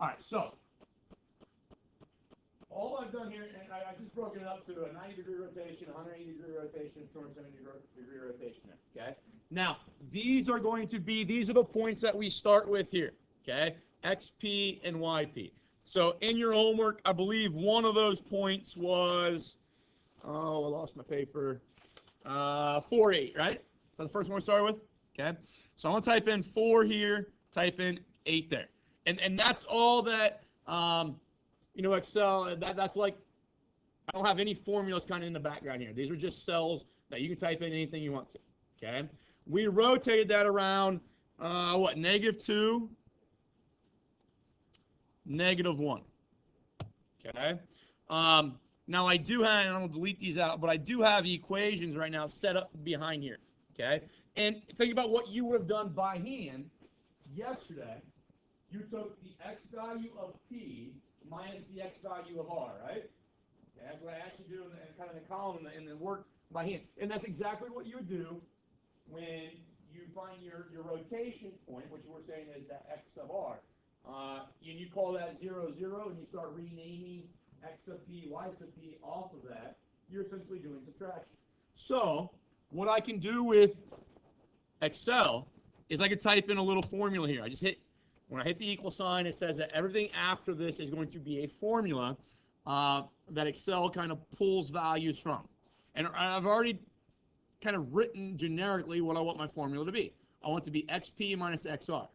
All right, so all I've done here, and I just broken it up to a 90-degree rotation, 180-degree rotation, 270-degree rotation there, okay? Now, these are the points that we start with here, okay? XP and YP. So in your homework, I believe one of those points was, oh, I lost my paper, 4, 8, right? That's the first one we started with, okay? So I'm going to type in 4 here, type in 8 there. And that's all that, Excel, that's like, I don't have any formulas kind of in the background here. These are just cells that you can type in anything you want to, okay? We rotated that around, -2, -1, okay? Now I do have, and I'm going to delete these out, but I do have equations right now set up behind here, okay? And think about what you would have done by hand yesterday. You took the x value of P minus the x value of R, right? Okay, that's what I asked you to do in kind of the column and then work by hand. And that's exactly what you would do when you find your rotation point, which we're saying is that x sub R. And you call that 0, 0, and you start renaming x sub P, y sub P off of that. You're essentially doing subtraction. So what I can do with Excel is I can type in a little formula here. When I hit the equal sign, it says that everything after this is going to be a formula that Excel kind of pulls values from. And I've already kind of written generically what I want my formula to be. I want it to be XP minus XR.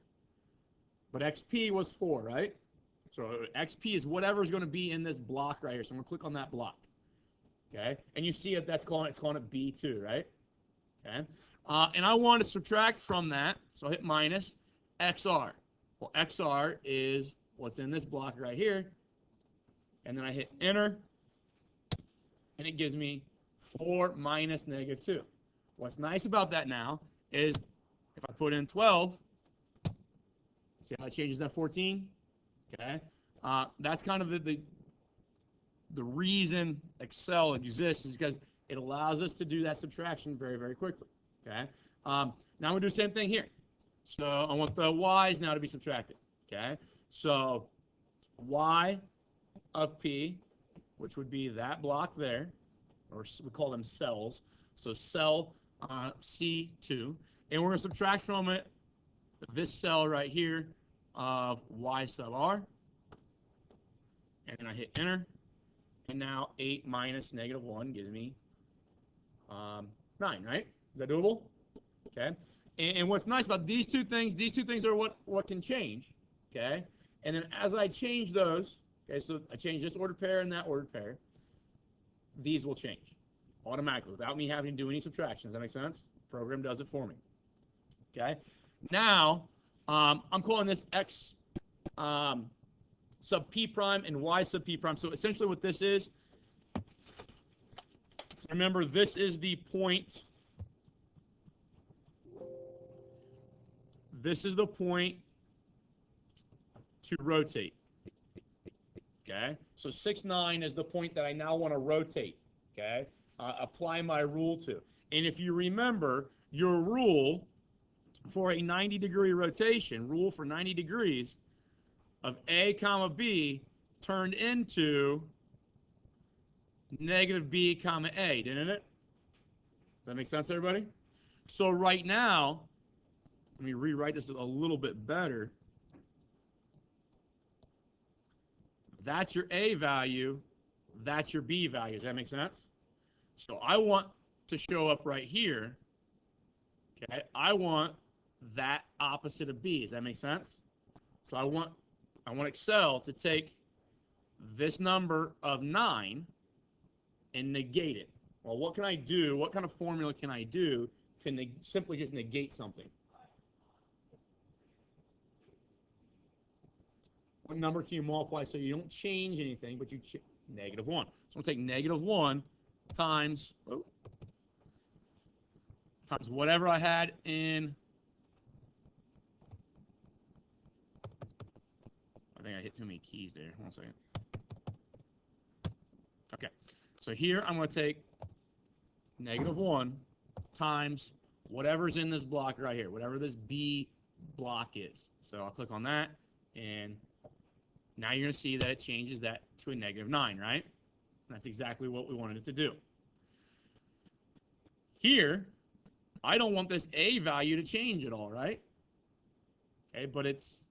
But XP was 4, right? So XP is whatever is going to be in this block right here. So I'm going to click on that block. Okay? And you see it, it's calling it B2, right? Okay? And I want to subtract from that, so I'll hit minus XR. Well, XR is what's in this block right here. And then I hit enter, and it gives me 4 minus -2. What's nice about that now is if I put in 12, see how it changes that 14? Okay. That's kind of the reason Excel exists is because it allows us to do that subtraction very, very quickly. Okay. Now I'm going to do the same thing here. So I want the y's now to be subtracted. Okay. So y of P, which would be that block there, or we call them cells. So cell C2. And we're going to subtract from it this cell right here of y sub r. And then I hit enter. And now 8 minus -1 gives me 9, right? Is that doable? Okay. And what's nice about these two things are what can change. Okay. And then as I change those, okay, so I change this ordered pair and that ordered pair, these will change automatically without me having to do any subtractions. Does that make sense? The program does it for me. Okay. Now, I'm calling this x sub p prime and y sub p prime. So essentially what this is, remember this is the point, this is the point to rotate. Okay, so 6, 9 is the point that I now want to rotate. Okay, apply my rule to. And if you remember, your rule for a 90-degree rotation, rule for 90 degrees of A comma B turned into negative B comma A, didn't it? Does that make sense, everybody? So right now, let me rewrite this a little bit better. That's your A value. That's your B value. Does that make sense? So I want to show up right here. Okay, I want that opposite of B. Does that make sense? So I want Excel to take this number of 9 and negate it. Well, what can I do? What kind of formula can I do to simply just negate something? What number can you multiply so you don't change anything, but you -1? So I'm going to take -1 times whatever I had in. I think I hit too many keys there. 1 second. Okay. So here I'm going to take -1 times whatever's in this block right here, whatever this B block is. So I'll click on that and Now you're going to see that it changes that to a -9, right? That's exactly what we wanted it to do. Here, I don't want this A value to change at all, right? Okay, but it's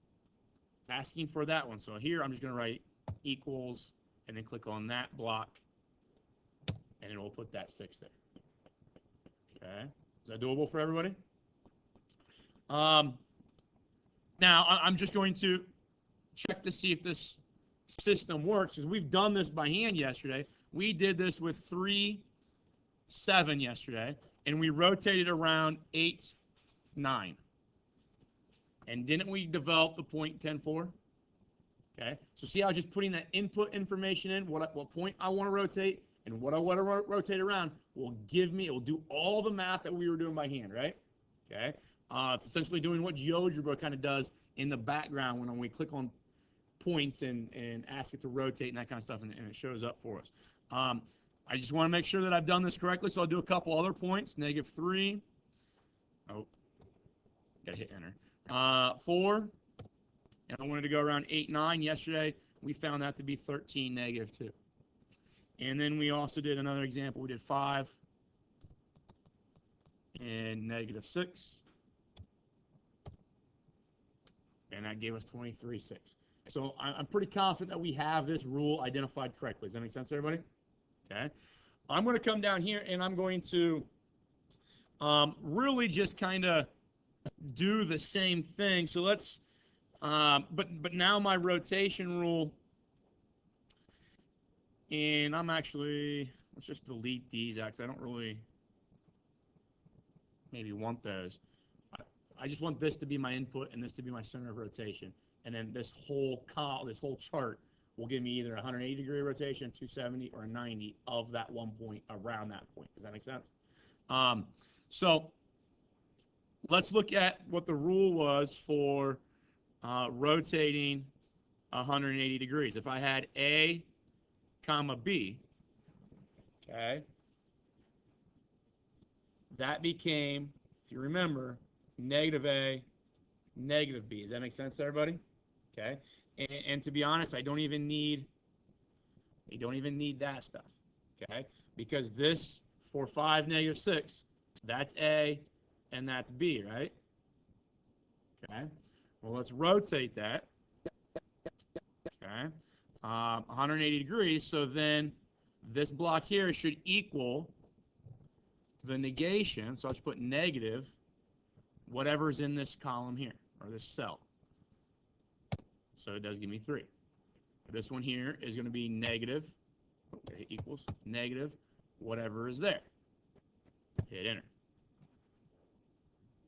asking for that one. So here I'm just going to write equals and then click on that block and it will put that 6 there. Okay, is that doable for everybody? Now I'm just going to check to see if this system works because we've done this by hand yesterday. We did this with 3, 7 yesterday, and we rotated around 8, 9. And didn't we develop the point 10, 4? Okay, so see how just putting that input information in, what point I want to rotate and what I want to rotate around will give me, it will do all the math that we were doing by hand, right? Okay, it's essentially doing what GeoGebra kind of does in the background when we click on points and ask it to rotate and that kind of stuff, and it shows up for us. I just want to make sure that I've done this correctly, so I'll do a couple other points. -3. Oh, got to hit enter. 4. And I wanted to go around 8, 9. Yesterday, we found that to be 13, -2. And then we also did another example. We did 5 and -6. And that gave us 23, 6. So I'm pretty confident that we have this rule identified correctly. Does that make sense to everybody? Okay. I'm going to come down here and I'm going to really just kind of do the same thing. So let's, but now my rotation rule, and I'm actually, let's just delete these because I don't really maybe want those. I just want this to be my input and this to be my center of rotation. And then this whole chart will give me either a 180-degree rotation, 270, or a 90 of that one point around that point. Does that make sense? So let's look at what the rule was for rotating 180 degrees. If I had A, comma B, okay, that became, if you remember, -A, -B. Does that make sense to everybody? Okay. And to be honest, I don't even need that stuff. Okay, because this for 5, -6, that's A and that's B, right? Okay. Well, let's rotate that. Okay. 180 degrees. So then this block here should equal the negation. So I'll just put negative whatever's in this column here, or this cell. So it does give me 3. This one here is going to be negative, okay, equals negative whatever is there. Hit enter.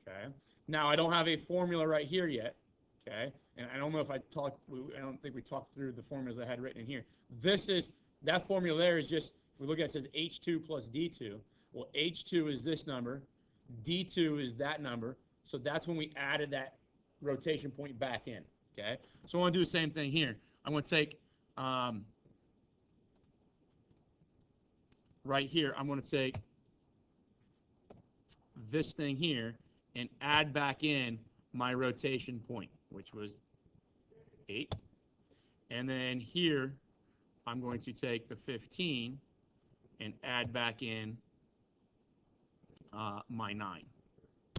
Okay. Now I don't have a formula right here yet. Okay. And I don't know if I don't think we talked through the formulas I had written in here. That formula there is just, if we look at it, it says H2 plus D2. Well, H2 is this number. D2 is that number. So that's when we added that rotation point back in. Okay, so I want to do the same thing here. I'm going to take right here. I'm going to take this thing here and add back in my rotation point, which was 8. And then here, I'm going to take the 15 and add back in my 9.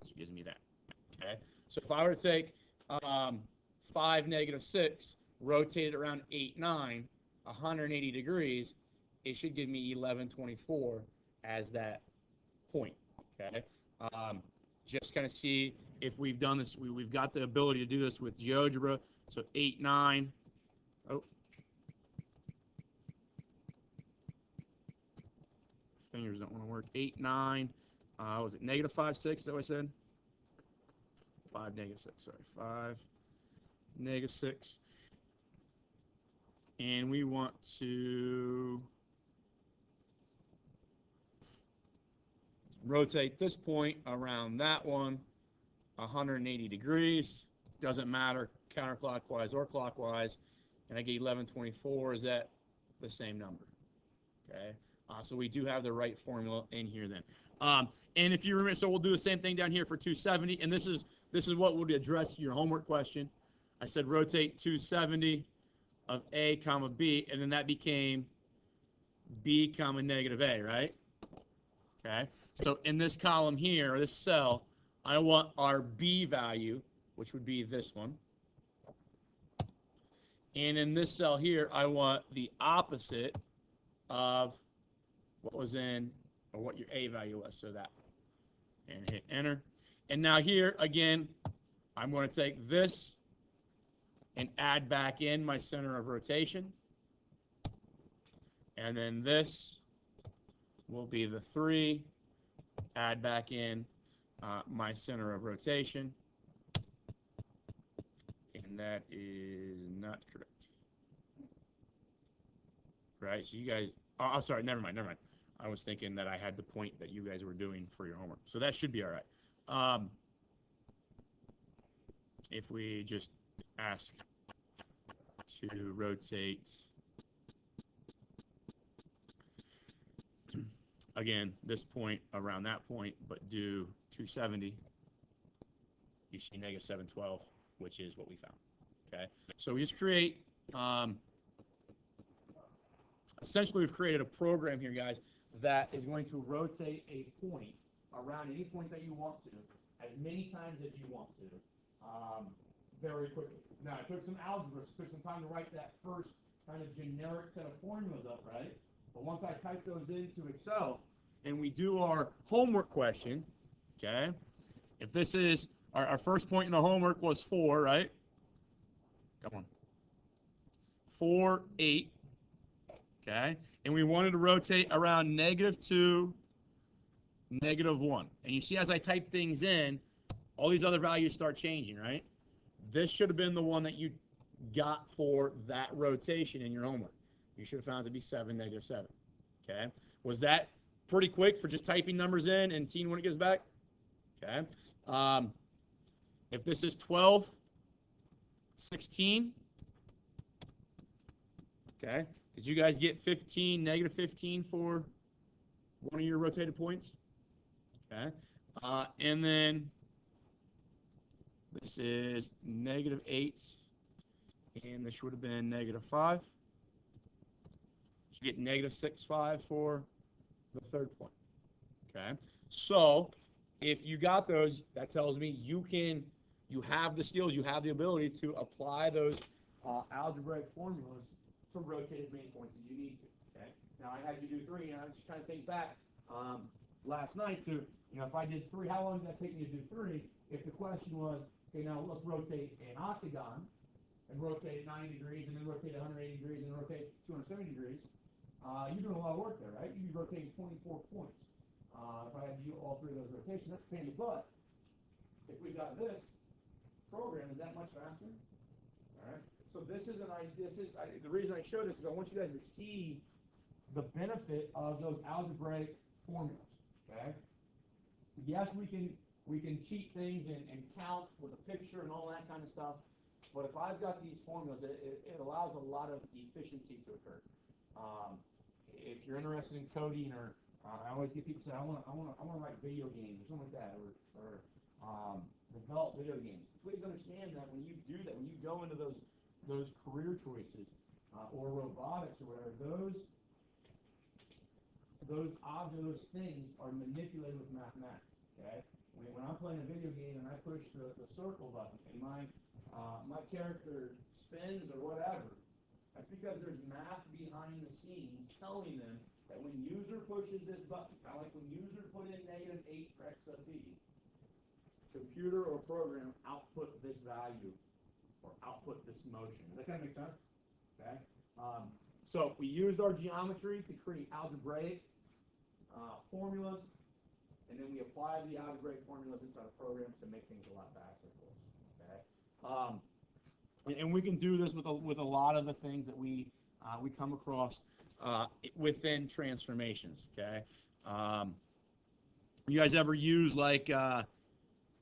So it gives me that. Okay, so if I were to take 5, -6, rotate it around 8, 9, 180 degrees, it should give me 1124 as that point. Okay, just kind of see if we've done this. We've got the ability to do this with GeoGebra. So 8, 9. Oh, fingers don't want to work. 8, 9. Was it -5, 6? Is that what I said? 5, -6. Sorry, 5, -6. And we want to rotate this point around that one 180 degrees. Doesn't matter counterclockwise or clockwise. And I get 1124. Is that the same number? Okay. So we do have the right formula in here then. And if you remember, so we'll do the same thing down here for 270. And this is what would address your homework question. I said rotate 270 of a comma b, and then that became b comma negative a, right? Okay. So in this column here, or this cell, I want our b value, which would be this one. And in this cell here, I want the opposite of what was in, or what your a value was, so that. And hit enter. And now here, again, I'm going to take this and add back in my center of rotation. And then this will be the 3, add back in my center of rotation. And that is not correct. Right, so you guys, oh, sorry, never mind. I was thinking that I had the point that you guys were doing for your homework. So that should be all right. If we just ask to rotate, again, this point around that point, but do 270, you see negative 712, which is what we found. Okay, so we just create, essentially we've created a program here, guys, that is going to rotate a point around any point that you want to, as many times as you want to, very quickly. Now, it took some algebra, it took some time to write that first kind of generic set of formulas up, right? But once I type those into Excel and we do our homework question, okay, if this is, our first point in the homework was 4, right? Come on. 4, 8, okay? And we wanted to rotate around -2, -1. And you see as I type things in, all these other values start changing, right? This should have been the one that you got for that rotation in your homework. You should have found it to be 7, -7, okay? Was that pretty quick for just typing numbers in and seeing when it gives back? Okay. If this is 12, 16, okay, did you guys get 15, -15 for one of your rotated points? Okay. And then this is -8, and this would have been -5. So you get -6.5 for the third point. Okay. So if you got those, that tells me you have the skills, you have the ability to apply those algebraic formulas to rotate as many points as you need to. Okay. Now I had you do 3, and I was just trying to think back last night. So if I did 3, how long did that take me to do 3? If the question was, okay, now let's rotate an octagon and rotate it 90 degrees, and then rotate 180 degrees, and then rotate 270 degrees. You're doing a lot of work there, right? You'd be rotating 24 points. If I had to do all 3 of those rotations, that's a pain in the butt. If we got this program, is that much faster? All right. So the reason I show this is I want you guys to see the benefit of those algebraic formulas. Okay. Yes, we can cheat things and count with a picture and all that kind of stuff. But if I've got these formulas, it allows a lot of efficiency to occur. If you're interested in coding, or I always get people say, I want to write video games or something like that, or develop video games. Please understand that when you do that, when you go into those career choices or robotics or whatever, those things are manipulated with mathematics. Okay, when I'm playing a video game and I push the circle button and my character spins or whatever, that's because there's math behind the scenes telling them that when user pushes this button, kind of like when user put in -8 for x sub b, computer or program output this value or output this motion. Does that kind of make sense? Okay. So we used our geometry to create algebraic formulas, and then we applied the algebraic formulas inside a program to make things a lot faster for us. Okay. And we can do this with a lot of the things that we come across within transformations. Okay. You guys ever use like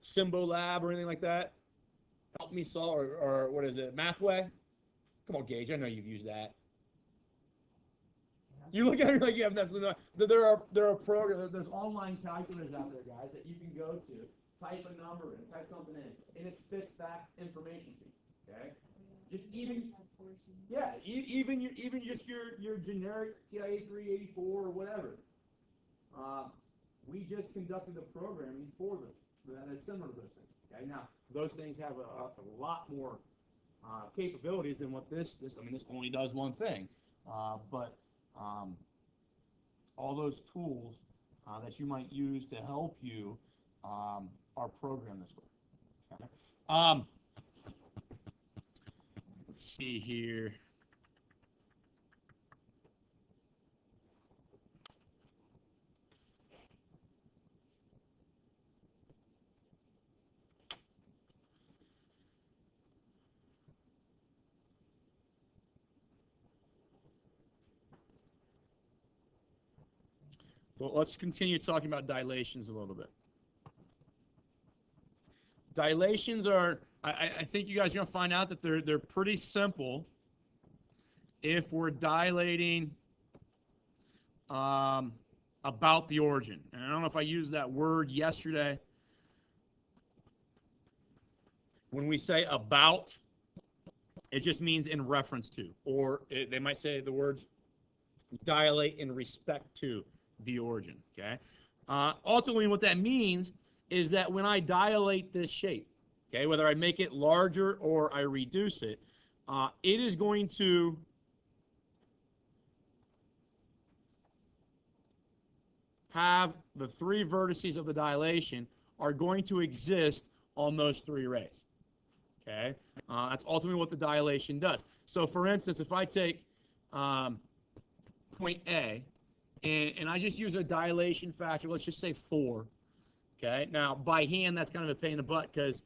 Symbolab or anything like that? Help me solve, or what is it, Mathway? Come on, Gage, I know you've used that. You look at it like you have absolutely no. There are programs, there's online calculators out there, guys, that you can go to, type a number and type something in, and it spits back information to you. Okay? Just portion. Yeah, even just your generic TIA 384 or whatever. We just conducted a programming for those that is similar to those things. Okay, now those things have a lot more capabilities than what this. I mean, this only does one thing, but all those tools that you might use to help you are programmed this way. Okay? Let's see here. Well, let's continue talking about dilations a little bit. Dilations are, I think you guys are going to find out that they're pretty simple if we're dilating about the origin. And I don't know if I used that word yesterday. When we say about, it just means in reference to, or they might say the words dilate in respect to the origin. Okay. Ultimately, what that means is that when I dilate this shape, okay, whether I make it larger or I reduce it, it is going to have the three vertices of the dilation are going to exist on those three rays. Okay, that's ultimately what the dilation does. So, for instance, if I take point A and I just use a dilation factor, let's just say 4. Okay, now by hand that's kind of a pain in the butt because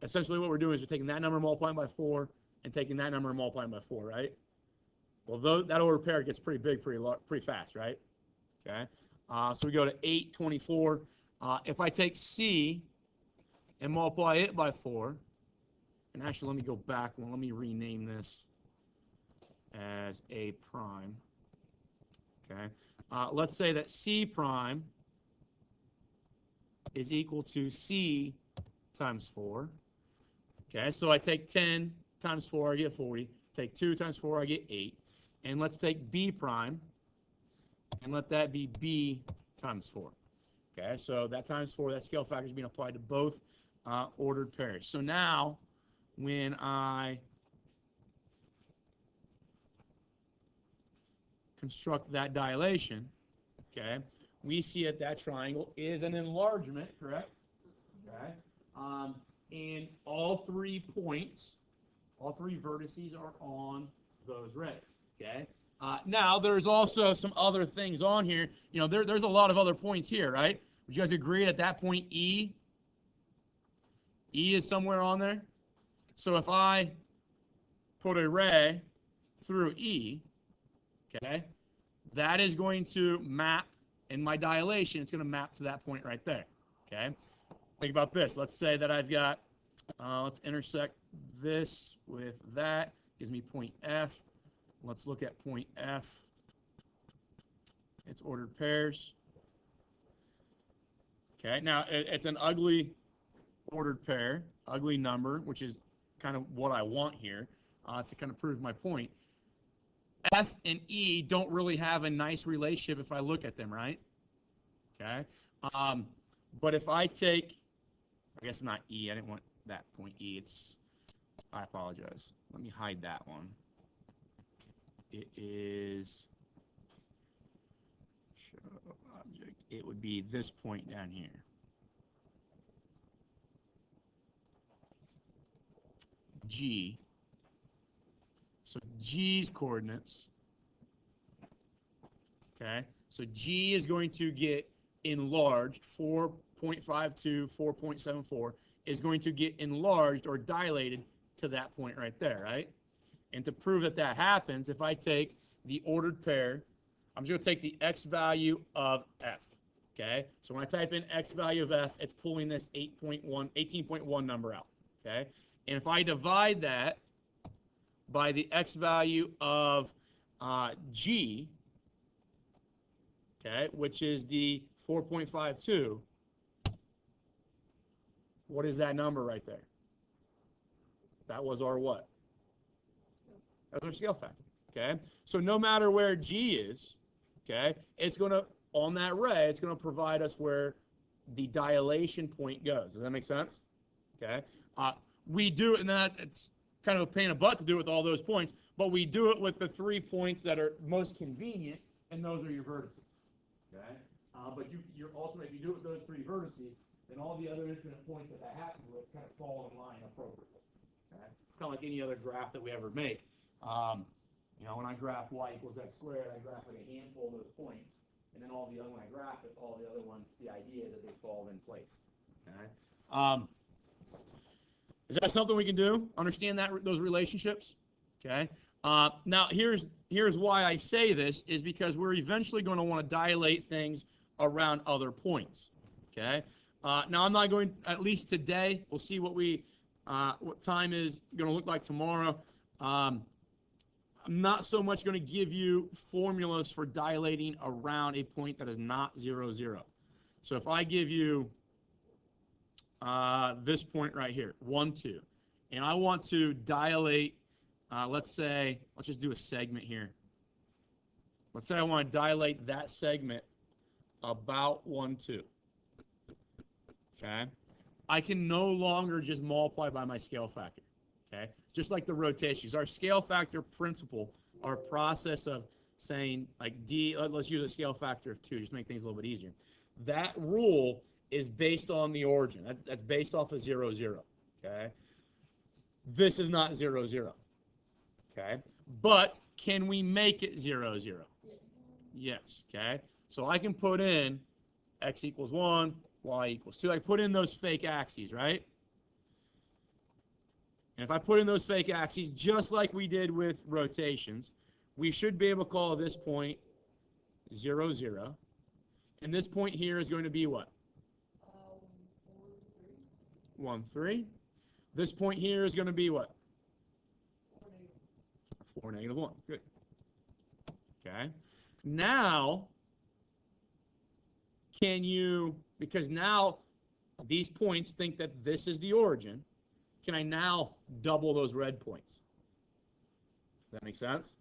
essentially what we're doing is we're taking that number multiplying by 4 and taking that number multiplying by 4, right? Well, that ordered pair gets pretty big pretty fast, right? Okay, so we go to 8, 24. If I take C and multiply it by 4, and actually let me go back one. Let me rename this as A prime. Okay, let's say that C prime is equal to C times 4. Okay, so I take 10 times 4, I get 40. Take 2 times 4, I get 8. And let's take B prime, and let that be B times 4. Okay, so that times 4, that scale factor is being applied to both ordered pairs. So now, when I construct that dilation, okay, we see that triangle is an enlargement, correct? Okay, and all 3 points, all 3 vertices are on those rays. Okay. Now there's also some other things on here. You know, there's a lot of other points here, right? Would you guys agree at that point E is somewhere on there? So if I put a ray through E, okay, that is going to map in my dilation. It's going to map to that point right there. Okay. Think about this. Let's say that I've got, let's intersect this with that. Gives me point F. Let's look at point F. It's ordered pairs. Okay, now it's an ugly ordered pair, ugly number, which is kind of what I want here to kind of prove my point. F and E don't really have a nice relationship if I look at them, right? Okay, but if I take, I guess not E, I didn't want that point E, it's, I apologize. Let me hide that one. It is show object. It would be this point down here. G. So G's coordinates. Okay. So G is going to get enlarged. 4.52, 4.74 is going to get enlarged or dilated to that point right there, right? And to prove that that happens, if I take the ordered pair, I'm just going to take the x value of f. Okay? So when I type in x value of f, it's pulling this 18.1 number out. Okay? And if I divide that by the x value of g, okay, which is the 4.52, what is that number right there? That was our what? That's our scale factor, okay? So no matter where G is, okay, it's going to, on that ray, it's going to provide us where the dilation point goes. Does that make sense? Okay. We do it, and that it's kind of a pain in the butt to do it with all those points, but we do it with the 3 points that are most convenient, and those are your vertices. Okay. But you're ultimately, if you do it with those 3 vertices, then all the other infinite points that happen with kind of fall in line appropriately. Okay. Kind of like any other graph that we ever make. When I graph y equals x squared, I graph like a handful of those points, and then all the other, when I graph it, all the other ones, the idea is that they fall in place. Okay. Is that something we can do? Understand those relationships? Okay. Now here's why I say this is because we're eventually going to want to dilate things around other points. Okay. Now I'm not going, at least today. We'll see what time is going to look like tomorrow. I'm not so much going to give you formulas for dilating around a point that is not 0, 0. So if I give you this point right here, 1, 2, and I want to dilate, let's just do a segment here. Let's say I want to dilate that segment about 1, 2. Okay? I can no longer just multiply by my scale factor. Okay? Just like the rotations. Our scale factor principle, our process of saying, like let's use a scale factor of 2, just to make things a little bit easier. That rule is based on the origin. That's based off of 0, 0. Okay? This is not 0, 0. Okay? But can we make it 0, 0? Yes. Okay? So I can put in x equals 1, y equals 2. I put in those fake axes, right? And if I put in those fake axes, just like we did with rotations, we should be able to call this point 0, 0. And this point here is going to be what? 1, 3. This point here is going to be what? 4, negative 1. Good. Okay. Now, because now these points think that this is the origin, can I now double those red points? Does that make sense?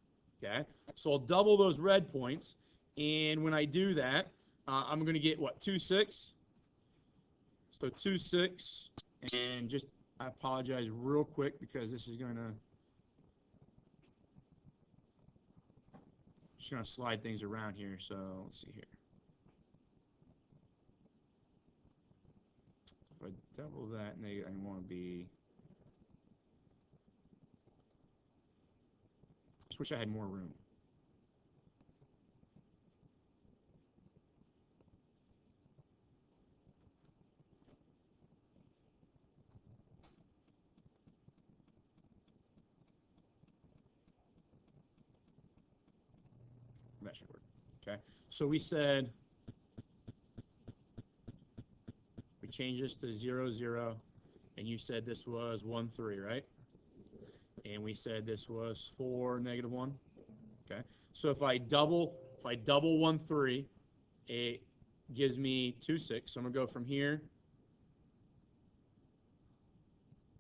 Okay. So I'll double those red points, and when I do that, I'm going to get what? 2, 6. So 2, 6, and I apologize real quick because this is going to slide things around here. So let's see here. If I double that, I want to be. Just wish I had more room. That should work. Okay. So we said we changed this to 0, 0, and you said this was 1, 3, right? And we said this was 4, negative 1. Okay. So if I double 1, 3, it gives me 2, 6. So I'm gonna go from here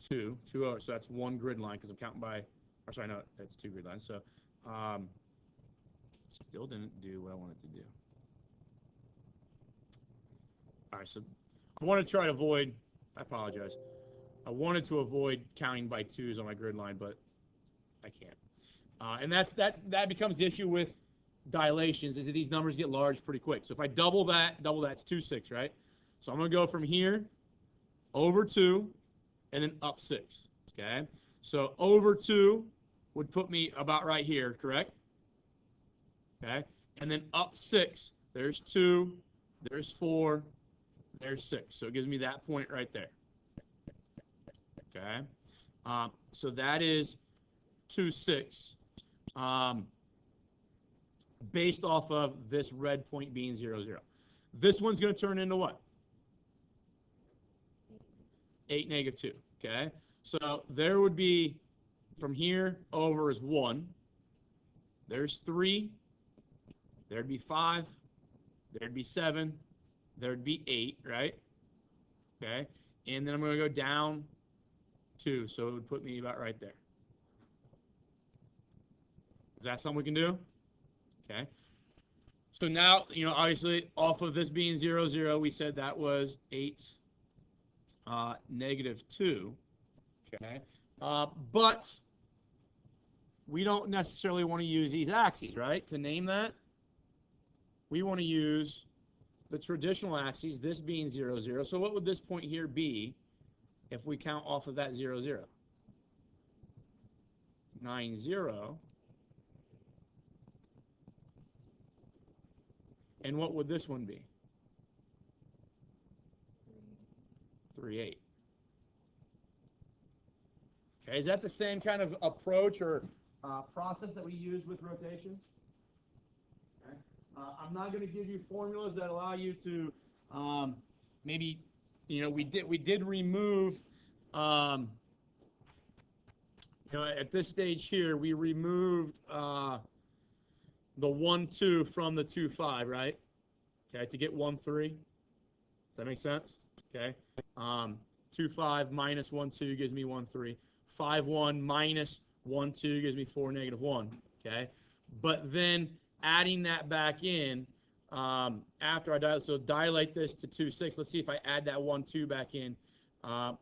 2, 2, so that's 1 grid line because I'm counting by. Or sorry, no, that's 2 grid lines. So still didn't do what I wanted to do. All right, so I want to try to avoid. I apologize. I wanted to avoid counting by 2s on my grid line, but I can't. And that becomes the issue with dilations, is that these numbers get large pretty quick. So if I double that's 2, 6, right? So I'm going to go from here over 2 and then up 6. Okay? So over 2 would put me about right here, correct? Okay? And then up 6, there's 2, there's 4, there's 6. So it gives me that point right there. Okay? So that is 2, 6. Based off of this red point being 0, 0. This one's going to turn into what? 8, negative 2. Okay? So there would be, from here over is 1. There's 3. There'd be 5. There'd be 7. There'd be 8, right? Okay? And then I'm going to go down 2. So it would put me about right there. Is that something we can do? Okay. So now, obviously, off of this being 0, 0, we said that was 8, negative 2. Okay. But we don't necessarily want to use these axes, right? To name that, we want to use the traditional axes, this being 0, 0. So what would this point here be if we count off of that 0, 0? 9, 0. And what would this one be? 3, 8. Okay, is that the same kind of approach or process that we use with rotation? Okay. I'm not going to give you formulas that allow you to maybe, we did remove, at this stage here, we removed the 1, 2 from the 2, 5, right? Okay, to get 1, 3. Does that make sense? Okay. 2, 5 minus 1, 2 gives me 1, 3. 5, 1 minus 1, 2 gives me 4, negative 1. Okay. But then adding that back in after I dilate, so dilate this to 2, 6. Let's see if I add that 1, 2 back in. I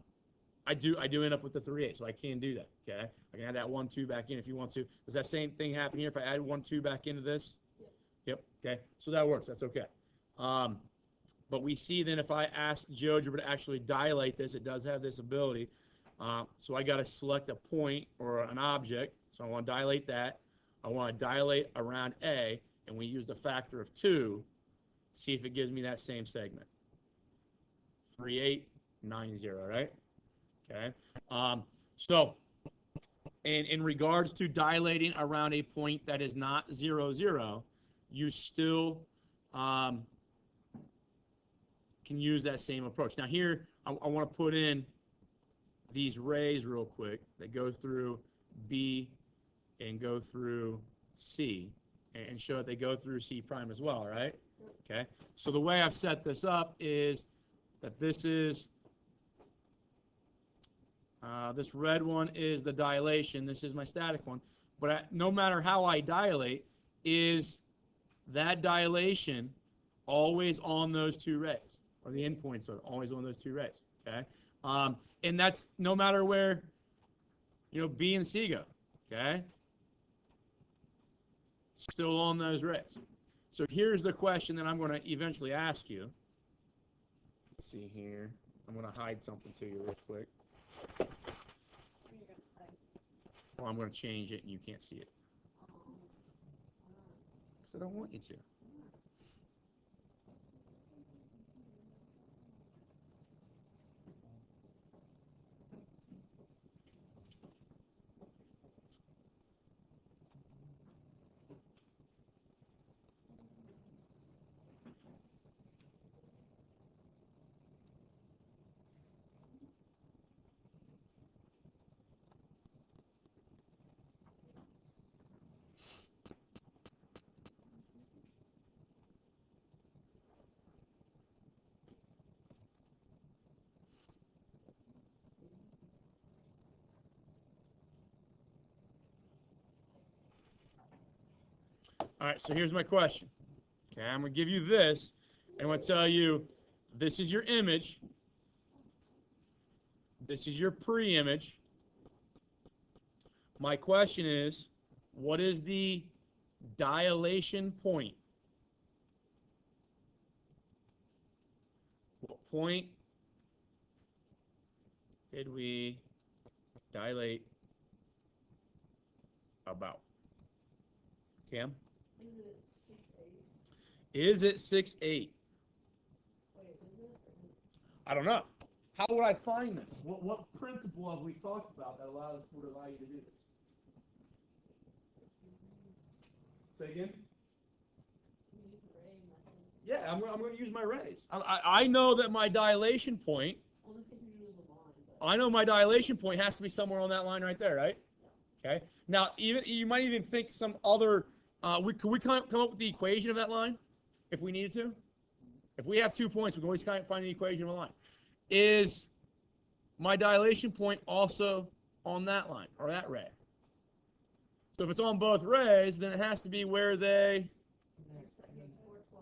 do end up with the 3, 8, so I can do that. Okay, I can add that 1, 2 back in if you want to. Does that same thing happen here if I add 1, 2 back into this? Yep. Okay, so that works. That's okay. But we see then if I ask GeoGebra to actually dilate this, it does have this ability. So I got to select a point or an object. So I want to dilate that. I want to dilate around A, and we use the factor of 2. See if it gives me that same segment. 3, 8, 9, 0, right? Okay. So in regards to dilating around a point that is not 0, 0, you still can use that same approach. Now here, I want to put in these rays real quick that go through B and go through C and show that they go through C prime as well, right? Okay. So the way I've set this up is that this is this red one is the dilation. This is my static one. But no matter how I dilate, is that dilation always on those 2 rays? Or the endpoints are always on those 2 rays, okay? And that's no matter where, B and C go, okay? Still on those rays. So here's the question that I'm going to eventually ask you. Let's see here. I'm going to hide something to you real quick. Well, I'm going to change it and you can't see it. Because I don't want you to. All right, so here's my question. Okay, I'm going to give you this, and I'm going to tell you this is your image. This is your pre-image. My question is, what is the dilation point? What point did we dilate about? Cam? Is it 6, 8? I don't know. How would I find this? What principle have we talked about that would allow you to do this? Say again? Yeah, I'm going to use my rays. I know that my dilation point, I know my dilation point has to be somewhere on that line right there, right? Okay. Now, you might even think some other, could we come up with the equation of that line if we needed to? If we have 2 points, we can always find the equation of a line. Is my dilation point also on that line or that ray? So if it's on both rays, then it has to be where they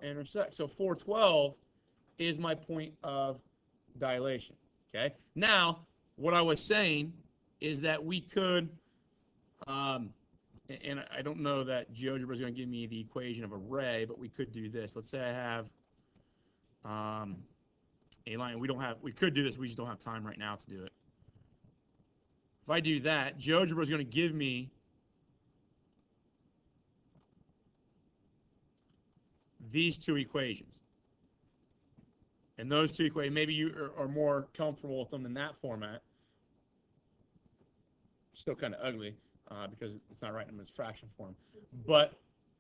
intersect. So 412 is my point of dilation. Okay. Now, what I was saying is that we could, and I don't know that GeoGebra is going to give me the equation of a ray, but we could do this. Let's say I have a line. We could do this. We just don't have time right now to do it. If I do that, GeoGebra is going to give me these two equations. And those two equations, maybe you are more comfortable with them in that format. Still kind of ugly because it's not writing them as fraction form. But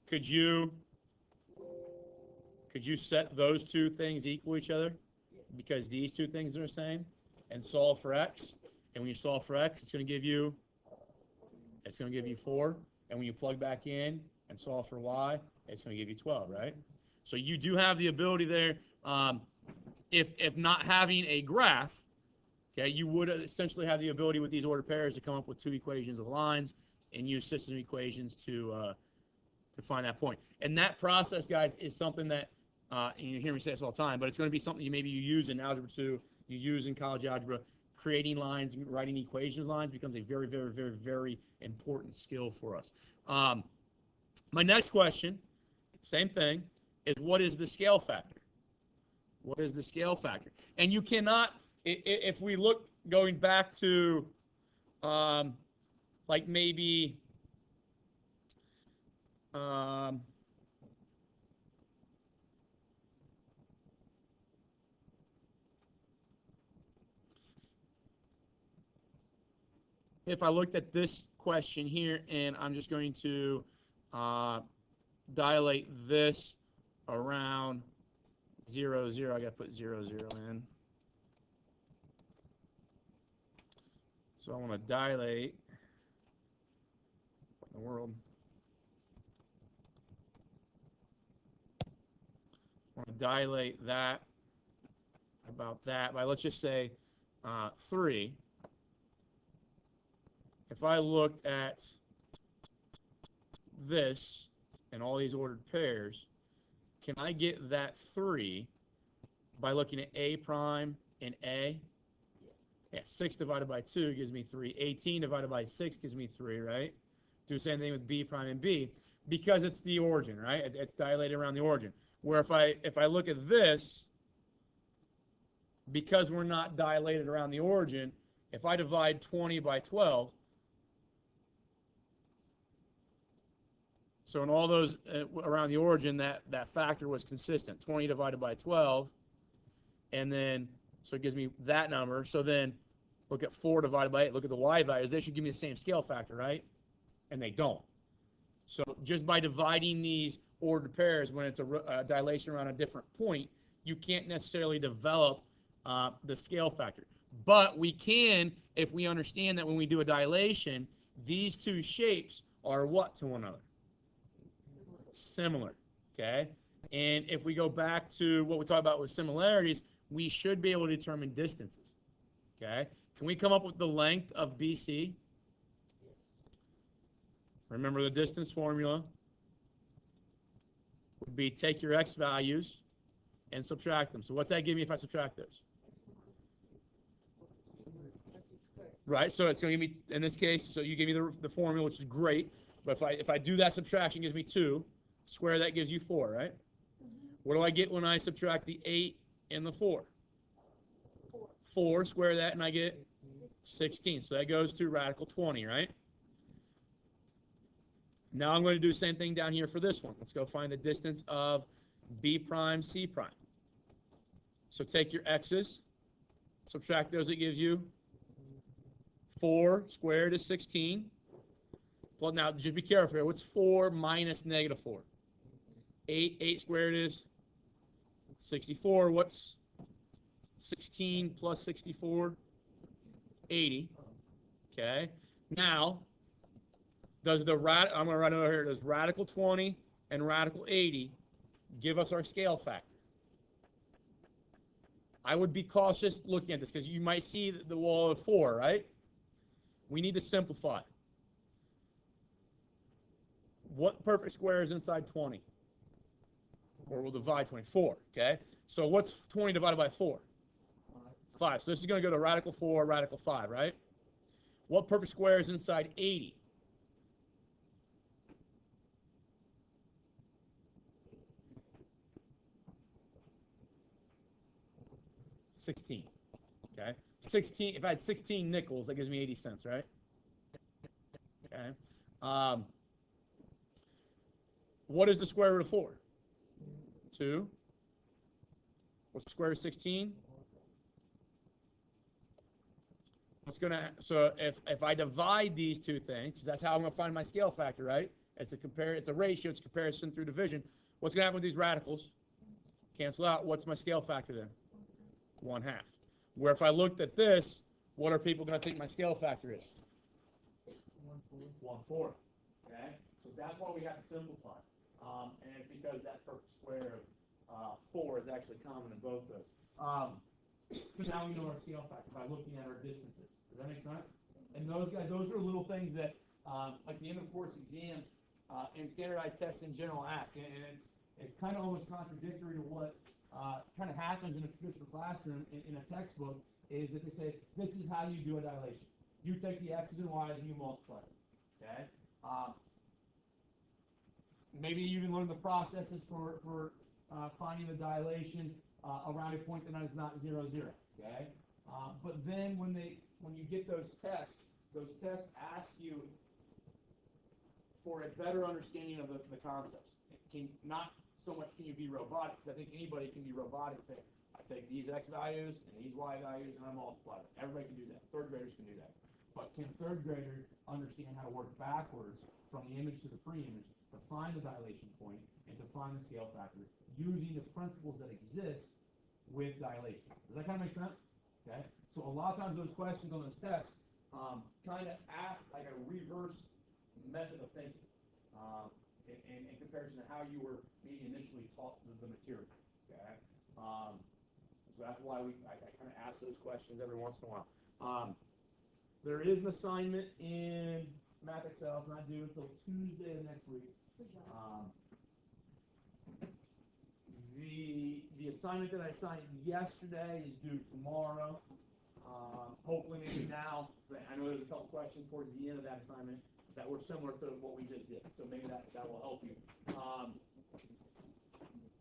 could you set those two things equal to each other? Because these two things are the same, and solve for x. And when you solve for x, it's going to give you 4. And when you plug back in and solve for y, it's going to give you 12, right? So you do have the ability there. If not having a graph, okay, you would essentially have the ability with these ordered pairs to come up with two equations of lines and use system equations to find that point. And that process, guys, is something that, and you hear me say this all the time, but it's going to be something you use in Algebra 2, you use in college algebra. Creating lines, writing equations lines becomes a very, very, very, very important skill for us. My next question, same thing, is what is the scale factor? What is the scale factor? And you cannot, if we look going back to like maybe if I looked at this question here, and I'm just going to dilate this around 0, 0. I got to put 0, 0 in. So I want to dilate the world. I want to dilate that about that by, let's just say, 3. If I looked at this and all these ordered pairs, can I get that 3 by looking at A prime and A? Yeah, 6 divided by 2 gives me 3. 18 divided by 6 gives me 3, right? Do the same thing with B prime and B because it's the origin, right? It's dilated around the origin. Where if I look at this, because we're not dilated around the origin, if I divide 20 by 12, so in all those around the origin, that factor was consistent, 20 divided by 12, and then, so it gives me that number. So then look at 4 divided by 8, look at the y values. They should give me the same scale factor, right? And they don't. So just by dividing these ordered pairs when it's a dilation around a different point, you can't necessarily develop the scale factor. But we can if we understand that when we do a dilation, these two shapes are what to one another? Similar, okay? And if we go back to what we talked about with similarities, we should be able to determine distances, okay? Can we come up with the length of BC? Remember the distance formula would be take your x values and subtract them. So what's that give me if I subtract those? Right, so it's going to give me, in this case, so you give me the formula, which is great. But if I do that subtraction, it gives me 2. Square that gives you 4, right? What do I get when I subtract the 8 and the 4? 4, square that, and I get 16. So that goes to radical 20, right? Now I'm going to do the same thing down here for this one. Let's go find the distance of B prime, C prime. So take your x's, subtract those, it gives you 4 squared is 16. Well, now just be careful here. What's 4 minus negative 4? 8. 8 squared is 64. What's 16 plus 64? 80. Okay. Now, I'm going to write it over here. Does radical 20 and radical 80 give us our scale factor? I would be cautious looking at this because you might see the wall of 4, right? We need to simplify. What perfect square is inside 20? Or we'll divide 24, okay? So what's 20 divided by 4? 5. So this is going to go to radical 4, radical 5, right? What perfect square is inside 80? 16, okay? 16, if I had 16 nickels, that gives me 80 cents, right? Okay. What is the square root of 4? 2. What's the square root of 16? So if I divide these two things, that's how I'm gonna find my scale factor, right? It's a ratio, it's comparison through division. What's gonna happen with these radicals? Cancel out. What's my scale factor then? 1/2. Where if I looked at this, what are people gonna think my scale factor is? 1/4. Okay? So that's why we have to simplify. And it's because that perfect square of 4 is actually common in both those. So now we know our scale factor by looking at our distances. Does that make sense? And those are little things that, like the end of course exam and standardized tests in general ask. And it's kind of almost contradictory to what kind of happens in a traditional classroom in a textbook, is that they say, this is how you do a dilation. You take the x's and y's and you multiply them. Okay? Maybe you even learn the processes for finding the dilation around a point that is not 0, 0. Okay? But then when you get those tests ask you for a better understanding of the concepts. Not so much can you be robotic, because I think anybody can be robotic. Say, I take these x values and these y values and I multiply them. Everybody can do that. Third graders can do that. But can third graders understand how to work backwards from the image to the pre-image to find the dilation point and to find the scale factor using the principles that exist with dilation? Does that kind of make sense? Okay. So a lot of times those questions on those tests kind of ask like a reverse method of thinking in comparison to how you were maybe initially taught the material. Okay. So that's why I kind of ask those questions every once in a while. There is an assignment in Math Excel. It's not due until Tuesday of next week. The assignment that I assigned yesterday is due tomorrow. Hopefully maybe now, I know there's a couple questions towards the end of that assignment that were similar to what we just did, so maybe that will help you.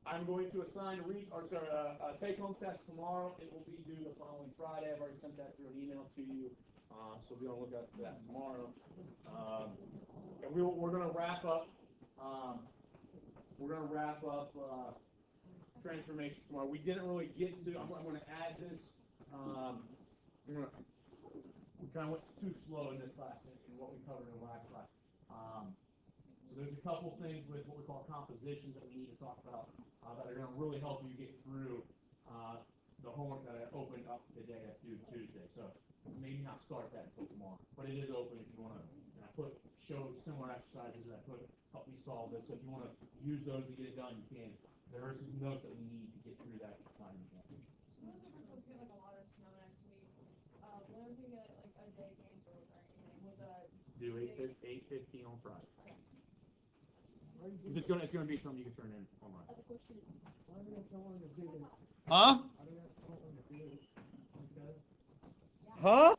I'm going to assign a take-home test tomorrow. It will be due the following Friday. I've already sent that through an email to you, so be on the lookout for that tomorrow. And we're going to wrap up. Transformations tomorrow. We didn't really get to. I'm going to add this. We kind of went too slow in this class in what we covered in the last class. So there's a couple things with what we call compositions that we need to talk about that are going to really help you get through the homework that I opened up today that's due Tuesday. So maybe not start that until tomorrow, but it is open if you want to. And I show similar exercises that help me solve this. So if you want to use those to get it done, you can. There are some notes that we need to get through that assignment. Suppose if we're supposed to get like a lot of snow next week, what if we get like a day canceled or anything with a Do 8:15 on Friday. Because it's gonna be something you can turn in online. other question? Huh? Huh?